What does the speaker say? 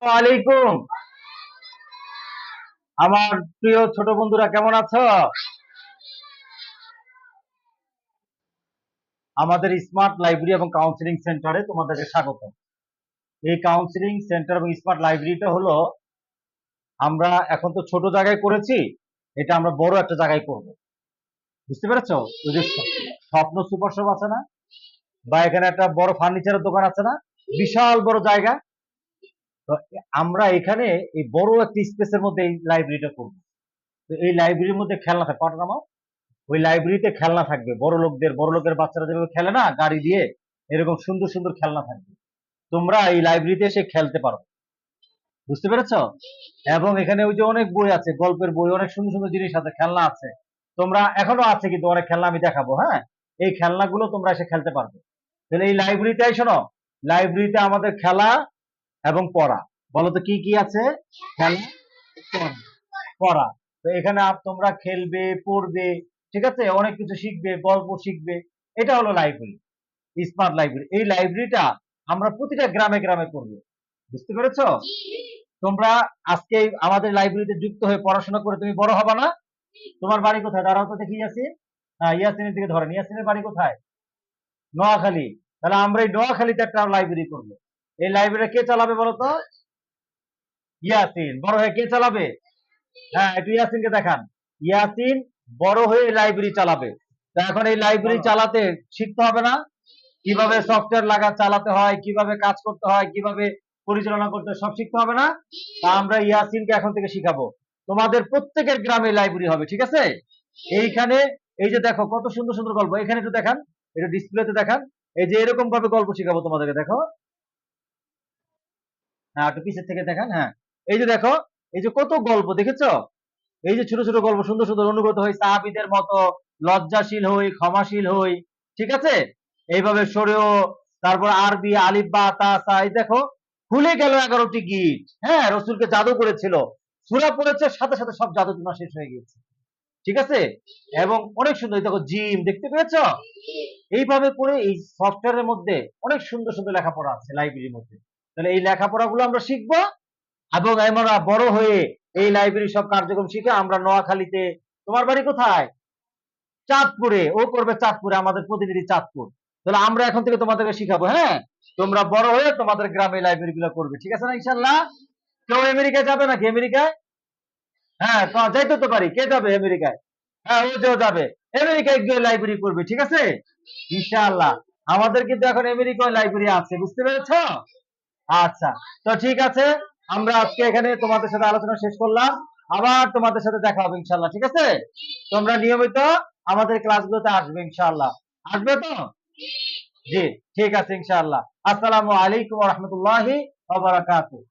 ওয়ালাইকুম। আমার প্রিয় ছোট বন্ধুরা কেমন আছো? আমাদের স্মার্ট লাইব্রেরি এবং কাউন্সিলিং সেন্টারে তোমাদেরকে স্বাগত। এই কাউন্সিলিং সেন্টার এবং স্মার্ট লাইব্রেরিটা হলো, আমরা এখন তো ছোট জায়গায় করেছি, এটা আমরা বড় একটা জায়গায় করব। বুঝতে পেরেছো? ওই যে স্বপ্ন সুপার শপ আছে না, বা এখানে একটা বড় ফার্নিচারের দোকান আছে না, বিশাল বড় জায়গা। তো আমরা এখানে এই বড় একটা স্পেসের মধ্যে এই লাইব্রেরিটা করব। তো এই লাইব্রেরির মধ্যে খেলনা থাকবে, পাঠা নামাও। ওই লাইব্রেরিতে খেলনা থাকবে, বড় লোকের বাচ্চারা যেভাবে খেলে না গাড়ি দিয়ে, এরকম সুন্দর সুন্দর খেলনা থাকবে। তোমরা এই লাইব্রেরিতে এসে খেলতে পারো। বুঝতে পেরেছো? এবং এখানে ওই যে অনেক বই আছে, গল্পের বই, অনেক সুন্দর সুন্দর জিনিস আছে, খেলনা আছে। তোমরা এখনো আছে কিন্তু অনেক খেলনা আমি দেখাবো। হ্যাঁ, এই খেলনাগুলো তোমরা এসে খেলতে পারবে। তাহলে এই লাইব্রেরিতে শোনো, লাইব্রেরিতে আমাদের খেলা এবং পড়া। বলো তো কি কি আছে? খেলা, পড়া। পড়া। তো এখানে তোমরা খেলবে, পড়বে, ঠিক আছে, অনেক কিছু শিখবে, গল্প শিখবে। এটা হলো লাইব্রেরি, স্মার্ট লাইব্রেরি। এই লাইব্রেরিটা আমরা প্রতিটা গ্রামে গ্রামে করব। বুঝতে পেরেছো? তোমরা আজকে আমাদের লাইব্রেরিতে যুক্ত হয়ে পড়াশোনা করে তুমি বড় হবা না? তোমার বাড়ি কোথায়? দাঁড়াও তো দেখি ইয়াসিন। হ্যাঁ, ইয়াসিনের দিকে ধরেন। ইয়াসিনের বাড়ি কোথায়? নোয়াখালী। তাহলে আমরা এই নোয়াখালীতে একটা লাইব্রেরি করব। এই লাইব্রেরি কে চালাবে বলো তো? ইয়াসিন। বড় হয়ে কে চালাবে? হ্যাঁ, একটু ইয়াসিনকে দেখান। ইয়াসিন বড় হয়ে লাইব্রেরি চালাবে। তো এখন এই লাইব্রেরি চালাতে শিখতে হবে না? কিভাবে সফটওয়্যার চালাতে হয়, কিভাবে কাজ করতে হয়, কিভাবে পরিচালনা করতে হয়, সব শিখতে হবে না? তা আমরা ইয়াসিনকে এখন থেকে শিখাবো। তোমাদের প্রত্যেকের গ্রামে লাইব্রেরি হবে, ঠিক আছে? এইখানে এই যে দেখো কত সুন্দর সুন্দর গল্প, এখানে একটু দেখান, একটু ডিসপ্লেতে দেখান। এই যে এরকম ভাবে গল্প শিখাবো তোমাদেরকে, দেখো। হ্যাঁ, একটু পিছের থেকে দেখান। হ্যাঁ, এই যে দেখো, এই যে কত গল্প দেখেছো? এই যে ছোট ছোট গল্প, সুন্দর সুন্দর, অনুগত হই সাহাবীদের মতো, লজ্জাশীল হই, ক্ষমাশীল হই, ঠিক আছে? এইভাবে সরেও, তারপর আরবি আলিফ বা তা সা, এই দেখো খুলে গেল 11টি গিট। হ্যাঁ, রসুলকে জাদু করেছিল, সূরা পড়েছে, সাথে সাথে সব জাদু টুনা শেষ হয়ে গিয়েছে, ঠিক আছে? এবং অনেক সুন্দর, এই দেখো জিম, দেখতে পেয়েছো? এইভাবে করে এই সফটওয়্যারের মধ্যে অনেক সুন্দর সুন্দর লেখাপড়া আছে লাইব্রেরির মধ্যে। তাহলে এই লেখাপড়াগুলো আমরা শিখবো, এবং আমরা বড় হয়ে এই লাইব্রেরি সব কার্যক্রম শিখে আমরা নোয়াখালীতে। তোমার বাড়ি কোথায়? চাঁদপুরে। ও করবে চাঁদপুরে, আমাদের প্রতিনিধি চাঁদপুর। তাহলে আমরা এখন থেকে তোমাদেরকে শিখাবো। হ্যাঁ, তোমরা বড় হয়ে তোমাদের গ্রামে লাইব্রেরি গুলো করবে, ঠিক আছে না? ইনশাল্লাহ। কেউ আমেরিকায় যাবে নাকি? আমেরিকায়? হ্যাঁ, তো যাইতে তো পারি। কে যাবে আমেরিকায়? হ্যাঁ, ও যেও যাবে। আমেরিকায় গিয়ে লাইব্রেরি করবে, ঠিক আছে? ইনশাআল্লাহ। আমাদের কিন্তু এখন আমেরিকায় লাইব্রেরি আছে, বুঝতে পেরেছো? আচ্ছা, তো ঠিক আছে। আমরা আজকে এখানে তোমাদের সাথে আলোচনা শেষ করলাম। আবার তোমাদের সাথে দেখা হবে ইনশাল্লাহ, ঠিক আছে? তোমরা নিয়মিত আমাদের ক্লাসগুলোতে আসবে ইনশাল্লাহ। আসবে তো? জি, ঠিক আছে ইনশাআল্লাহ। আসসালামু আলাইকুম ওয়া রাহমাতুল্লাহি ওয়া বারাকাতুহু।